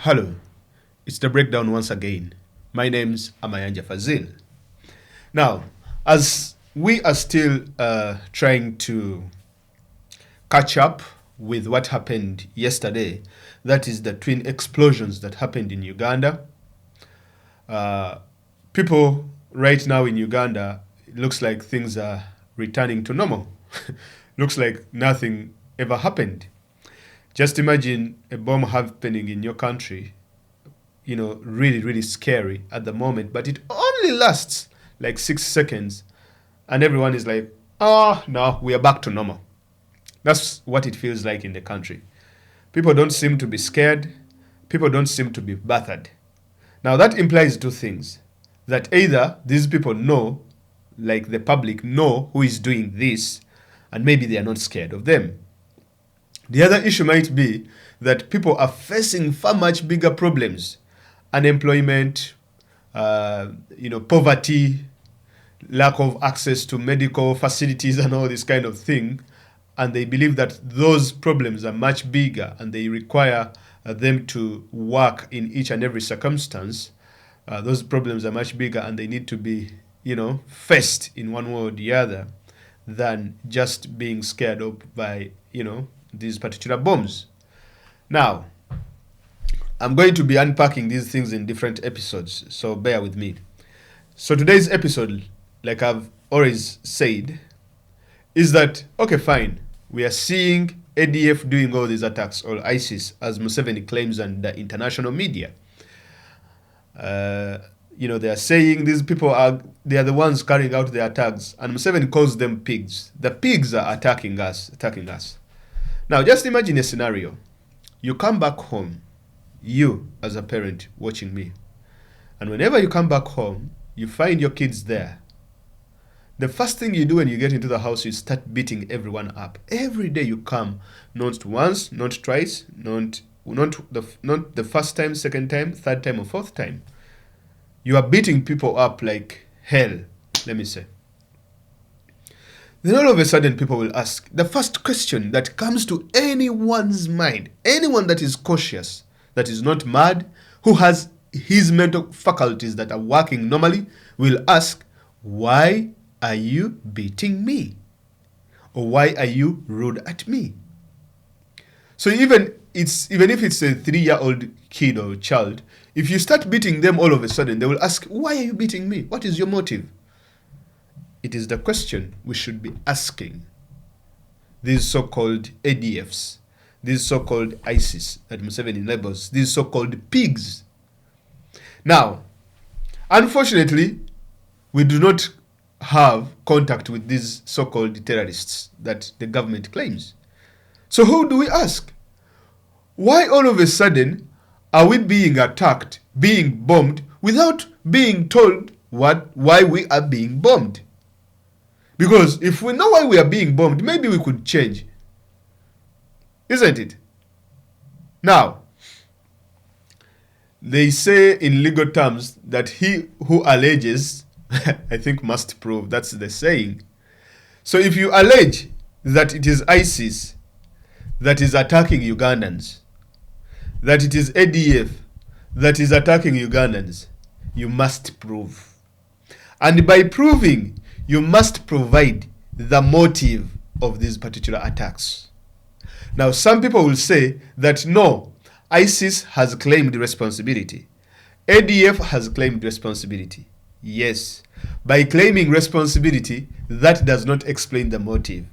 Hello, it's the breakdown once again. My name's Amayanja Fazil. Now, as we are still trying to catch up with what happened yesterday, that is the twin explosions that happened in Uganda. People right now in Uganda, it looks like things are returning to normal. Looks like nothing ever happened. Just imagine a bomb happening in your country, really, really scary at the moment, but it only lasts like 6 seconds, and everyone is like, oh, no, we are back to normal. That's what it feels like in the country. People don't seem to be scared, people don't seem to be bothered. Now, that implies two things: that either these people know, like the public know who is doing this, and maybe they are not scared of them. The other issue might be that people are facing far much bigger problems: unemployment, poverty, lack of access to medical facilities, and all this kind of thing. And they believe that those problems are much bigger and they require them to work in each and every circumstance. Those problems are much bigger and they need to be, faced in one way or the other than just being scared of by, these particular bombs. Now, I'm going to be unpacking these things in different episodes, so bear with me. So today's episode, like I've always said, is that, okay, fine, we are seeing ADF doing all these attacks, or ISIS, as Museveni claims, and the international media. They are saying these people they are the ones carrying out the attacks, and Museveni calls them pigs. The pigs are attacking us. Now, just imagine a scenario. You come back home, you as a parent watching me, and whenever you come back home, you find your kids there. The first thing you do when you get into the house, you start beating everyone up. Every day you come, not once, not twice, not the first time, second time, third time, or fourth time. You are beating people up like hell, let me say. Then all of a sudden people will ask, the first question that comes to anyone's mind, anyone that is cautious, that is not mad, who has his mental faculties that are working normally, will ask, why are you beating me? Or why are you rude at me? So even if it's a 3-year-old kid or child, if you start beating them all of a sudden, they will ask, why are you beating me? What is your motive? It is the question we should be asking these so-called ADFs, these so-called ISIS that Museveni labels, these so-called pigs. Now, unfortunately, we do not have contact with these so-called terrorists that the government claims. So who do we ask? Why all of a sudden are we being attacked, being bombed, without being told why we are being bombed? Because if we know why we are being bombed, maybe we could change. Isn't it? Now, they say in legal terms that he who alleges, I think, must prove. That's the saying. So if you allege that it is ISIS that is attacking Ugandans, that it is ADF that is attacking Ugandans, you must prove. And by proving, you must provide the motive of these particular attacks. Now, some people will say that no, ISIS has claimed responsibility. ADF has claimed responsibility. Yes, by claiming responsibility, that does not explain the motive.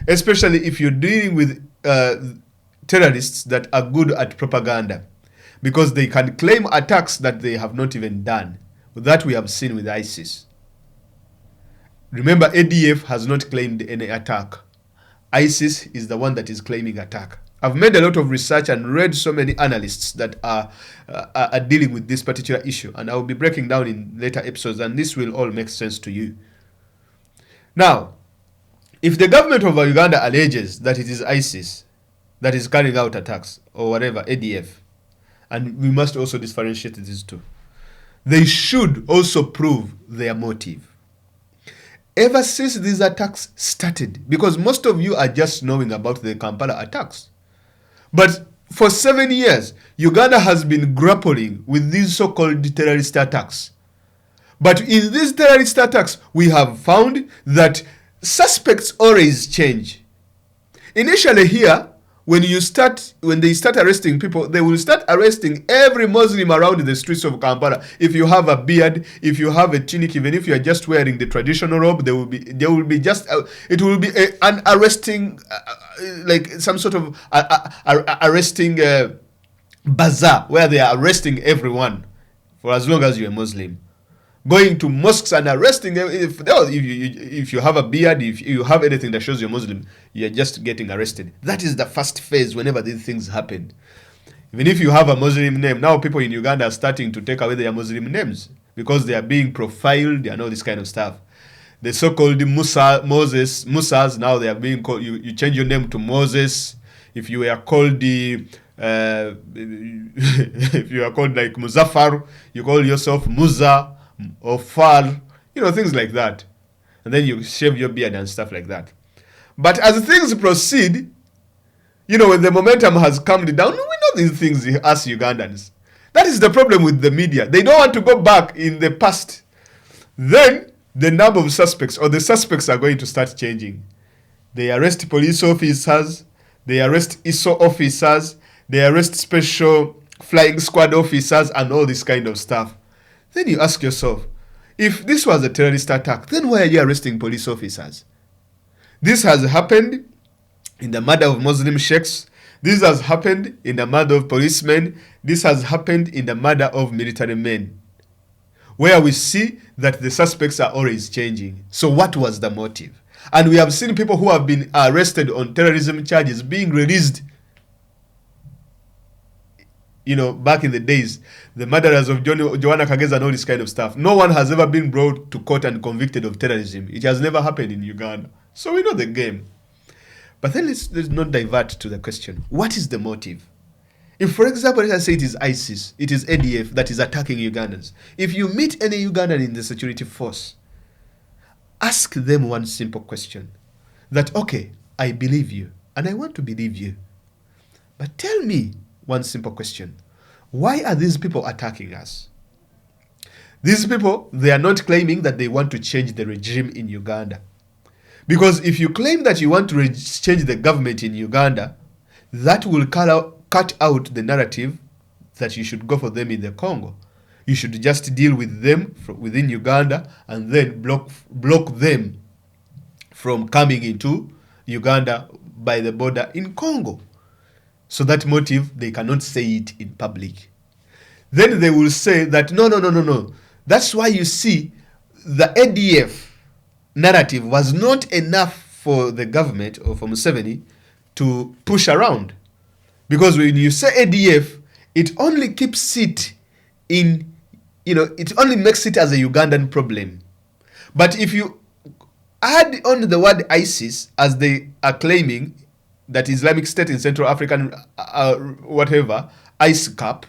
Especially if you're dealing with terrorists that are good at propaganda, because they can claim attacks that they have not even done. That we have seen with ISIS. Remember, ADF has not claimed any attack. ISIS is the one that is claiming attack. I've made a lot of research and read so many analysts that are dealing with this particular issue, and I will be breaking down in later episodes, and this will all make sense to you. Now, if the government of Uganda alleges that it is ISIS that is carrying out attacks, or whatever, ADF, and we must also differentiate these two, they should also prove their motive. Ever since these attacks started, because most of you are just knowing about the Kampala attacks, but For 7 years, Uganda has been grappling with these so-called terrorist attacks. But in these terrorist attacks, we have found that suspects always change. Initially here, when they start arresting people, they will start arresting every Muslim around the streets of Kampala. If you have a beard, if you have a tunic, even if you are just wearing the traditional robe, it will be an arresting, like some sort of arresting bazaar where they are arresting everyone for as long as you're a Muslim. Going to mosques and arresting them. If you have a beard, if you have anything that shows you're Muslim, you're just getting arrested. That is the first phase whenever these things happen. Even if you have a Muslim name, now people in Uganda are starting to take away their Muslim names because they are being profiled and all this kind of stuff. The so-called Musas, now they are being called, you change your name to Moses. If you are called if you are called like Muzaffar, you call yourself Musa or Far, things like that. And then you shave your beard and stuff like that. But as things proceed, when the momentum has calmed down, we know these things, us Ugandans. That is the problem with the media. They don't want to go back in the past. Then the number of suspects or the suspects are going to start changing. They arrest police officers, they arrest ISO officers, they arrest special flying squad officers and all this kind of stuff. Then you ask yourself, if this was a terrorist attack, then why are you arresting police officers? This has happened in the murder of Muslim sheikhs. This has happened in the murder of policemen. This has happened in the murder of military men, where we see that the suspects are always changing. So what was the motive? And we have seen people who have been arrested on terrorism charges being released. Back in the days, the murderers of Joanna Kageza and all this kind of stuff. No one has ever been brought to court and convicted of terrorism. It has never happened in Uganda. So we know the game. But then let's not divert to the question. What is the motive? If, for example, let us say it is ISIS, it is ADF that is attacking Ugandans. If you meet any Ugandan in the security force, ask them one simple question. That, okay, I believe you, and I want to believe you. But tell me one simple question. Why are these people attacking us? These people, they are not claiming that they want to change the regime in Uganda. Because if you claim that you want to change the government in Uganda, that will cut out the narrative that you should go for them in the Congo. You should just deal with them within Uganda and then block them from coming into Uganda by the border in Congo. So that motive, they cannot say it in public. Then they will say that, no. That's why you see the ADF narrative was not enough for the government or for Museveni to push around. Because when you say ADF, it only keeps it in, it only makes it as a Ugandan problem. But if you add on the word ISIS, as they are claiming, that Islamic State in Central African, ISCAP,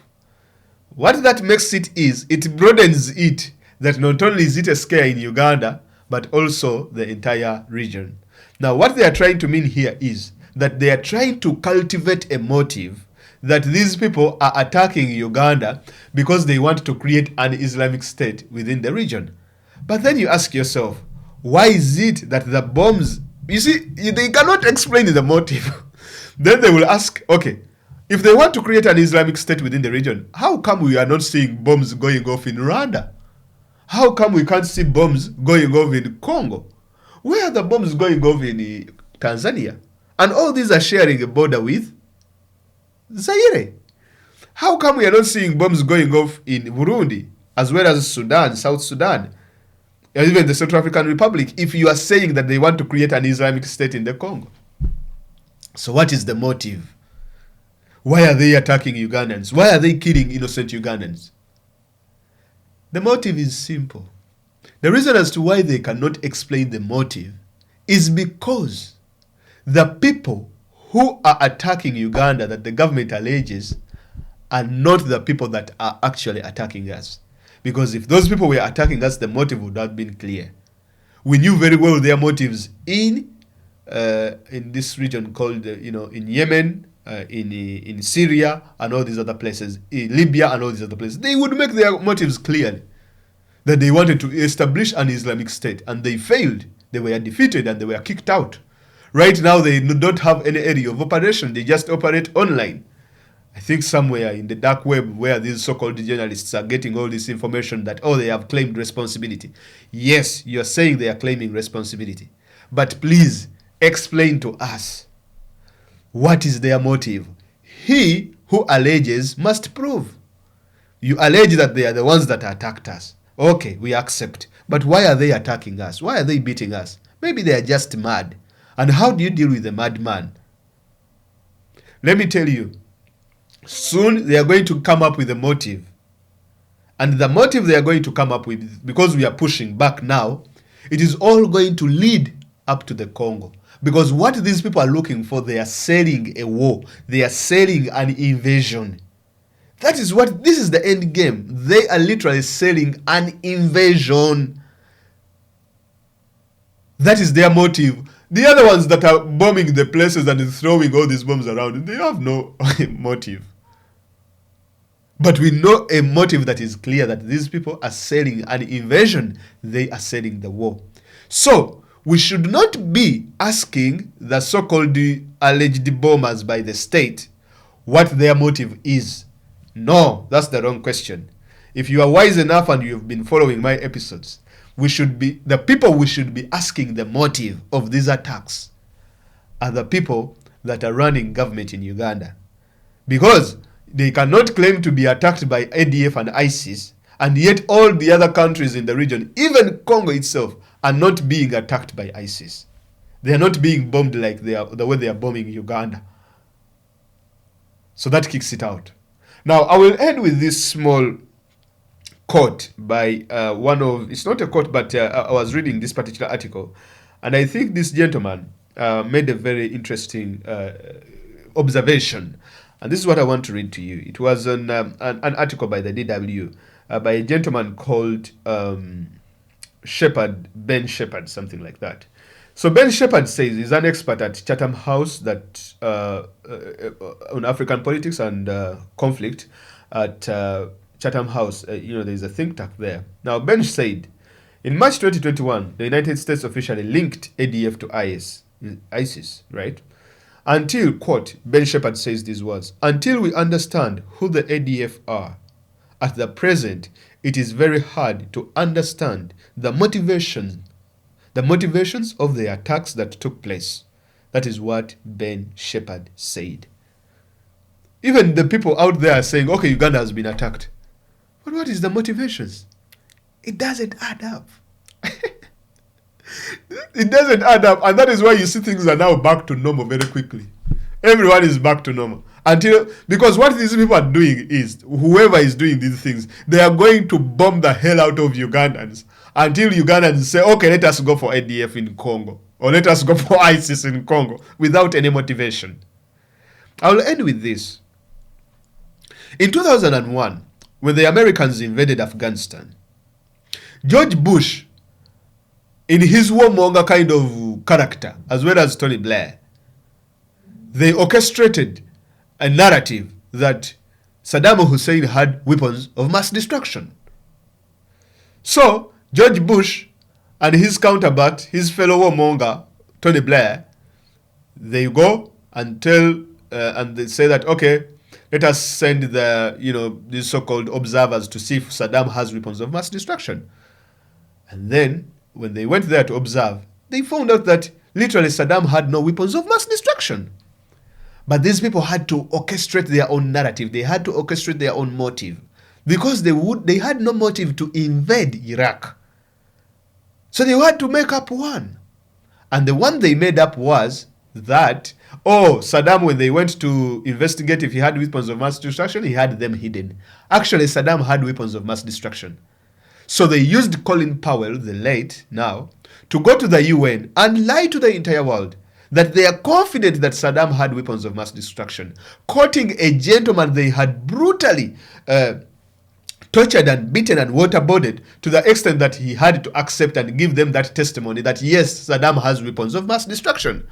what that makes it is, it broadens it, that not only is it a scare in Uganda, but also the entire region. Now, what they are trying to mean here is that they are trying to cultivate a motive that these people are attacking Uganda because they want to create an Islamic State within the region. But then you ask yourself, why is it that the bombs... You see, they cannot explain the motive. Then they will ask, okay, if they want to create an Islamic State within the region, how come we are not seeing bombs going off in Rwanda? How come we can't see bombs going off in Congo? Where are the bombs going off in Tanzania? And all these are sharing a border with Zaire. How come we are not seeing bombs going off in Burundi, as well as Sudan, South Sudan, and even the Central African Republic, if you are saying that they want to create an Islamic State in the Congo? So what is the motive? Why are they attacking Ugandans? Why are they killing innocent Ugandans? The motive is simple. The reason as to why they cannot explain the motive is because the people who are attacking Uganda that the government alleges are not the people that are actually attacking us. Because if those people were attacking us, the motive would have been clear. We knew very well their motives in this region called, in Yemen, in Syria and all these other places, in Libya and all these other places, they would make their motives clear that they wanted to establish an Islamic State, and they failed. They were defeated and they were kicked out. Right now, they don't have any area of operation. They just operate online. I think somewhere in the dark web where these so-called journalists are getting all this information that, oh, they have claimed responsibility. Yes, you're saying they are claiming responsibility. But please explain to us, what is their motive? He who alleges must prove. You allege that they are the ones that attacked us. Okay, we accept. But why are they attacking us? Why are they beating us? Maybe they are just mad. And how do you deal with a madman? Let me tell you, soon they are going to come up with a motive. And the motive they are going to come up with, because we are pushing back now, it is all going to lead up to the Congo. Because what these people are looking for, they are selling a war. They are selling an invasion. That is what, this is the end game. They are literally selling an invasion. That is their motive. The other ones that are bombing the places and throwing all these bombs around, they have no motive. But we know a motive that is clear, that these people are selling an invasion. They are selling the war. So, we should not be asking the so-called alleged bombers by the state what their motive is. No, that's the wrong question. If you are wise enough and you've been following my episodes, the people we should be asking the motive of these attacks are the people that are running government in Uganda. Because they cannot claim to be attacked by ADF and ISIS, and yet all the other countries in the region, even Congo itself, are not being attacked by ISIS. They are not being bombed like the way they are bombing Uganda. So that kicks it out. Now, I will end with this small quote by it's not a quote, but I was reading this particular article, and I think this gentleman made a very interesting observation. And this is what I want to read to you. It was an article by the DW by a gentleman called Ben Shepherd, something like that. So Ben Shepherd says he's an expert at Chatham House that on African politics and conflict at Chatham House. There's a think tank there. Now, Ben said, in March 2021, the United States officially linked ADF to ISIS, right? Until, quote, Ben Shepherd says these words, until we understand who the ADF are, at the present, it is very hard to understand the motivations of the attacks that took place. That is what Ben Shepherd said. Even the people out there are saying, okay, Uganda has been attacked. But what is the motivations? It doesn't add up. It doesn't add up, and that is why you see things are now back to normal very quickly. Everyone is back to normal. Because what these people are doing is, whoever is doing these things, they are going to bomb the hell out of Ugandans until Ugandans say, okay, let us go for ADF in Congo, or let us go for ISIS in Congo, without any motivation. I will end with this. In 2001, when the Americans invaded Afghanistan, George Bush, in his warmonger kind of character, as well as Tony Blair, they orchestrated a narrative that Saddam Hussein had weapons of mass destruction. So, George Bush and his counterpart, his fellow warmonger, Tony Blair, they go and tell, and they say that, okay, let us send these so-called observers to see if Saddam has weapons of mass destruction. And then, when they went there to observe, they found out that literally Saddam had no weapons of mass destruction. But these people had to orchestrate their own narrative. They had to orchestrate their own motive. Because they had no motive to invade Iraq. So they had to make up one. And the one they made up was that, Saddam, when they went to investigate if he had weapons of mass destruction, he had them hidden. Actually, Saddam had weapons of mass destruction. So they used Colin Powell, the late now, to go to the UN and lie to the entire world that they are confident that Saddam had weapons of mass destruction, quoting a gentleman they had brutally tortured and beaten and waterboarded to the extent that he had to accept and give them that testimony that yes, Saddam has weapons of mass destruction.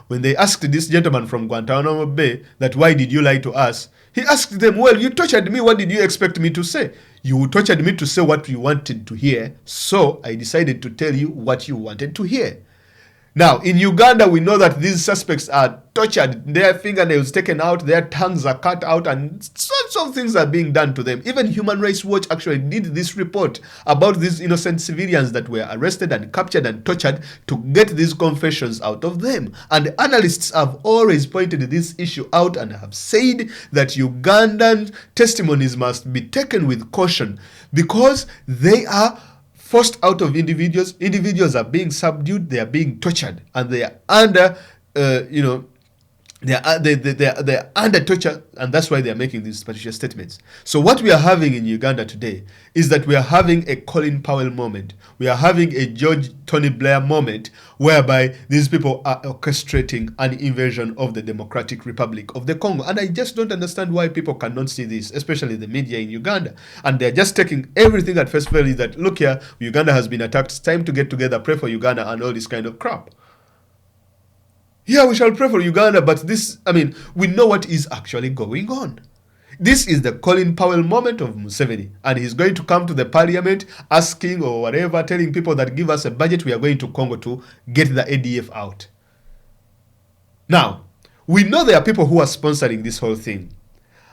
when they asked this gentleman from Guantanamo Bay that why did you lie to us, he asked them, well, you tortured me, what did you expect me to say? You tortured me to say what you wanted to hear, so I decided to tell you what you wanted to hear. Now, in Uganda, we know that these suspects are tortured, their fingernails taken out, their tongues are cut out, and sorts of things are being done to them. Even Human Rights Watch actually did this report about these innocent civilians that were arrested and captured and tortured to get these confessions out of them. And the analysts have always pointed this issue out and have said that Ugandan testimonies must be taken with caution because they are forced out of individuals. Individuals are being subdued, they are being tortured, and they are under, they are under torture, and that's why they are making these particular statements. So what we are having in Uganda today is that we are having a Colin Powell moment. We are having a George Tony Blair moment whereby these people are orchestrating an invasion of the Democratic Republic of the Congo. And I just don't understand why people cannot see this, especially the media in Uganda. And they're just taking everything at face value that, look here, Uganda has been attacked, it's time to get together, pray for Uganda, and all this kind of crap. Yeah, we shall pray for Uganda, but this, we know what is actually going on. This is the Colin Powell moment of Museveni, and he's going to come to the parliament asking or whatever, telling people that give us a budget, we are going to Congo to get the ADF out. Now, we know there are people who are sponsoring this whole thing.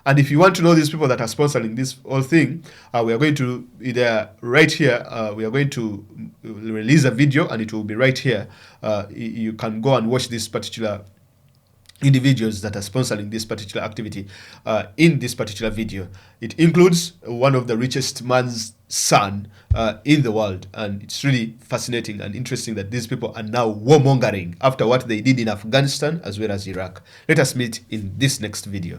And if you want to know these people that are sponsoring this whole thing, we are going to, either right here, we are going to release a video and it will be right here. You can go and watch this particular individuals that are sponsoring this particular activity in this particular video. It includes one of the richest man's son in the world, and it's really fascinating and interesting that these people are now warmongering after what they did in Afghanistan as well as Iraq. Let us meet in this next video.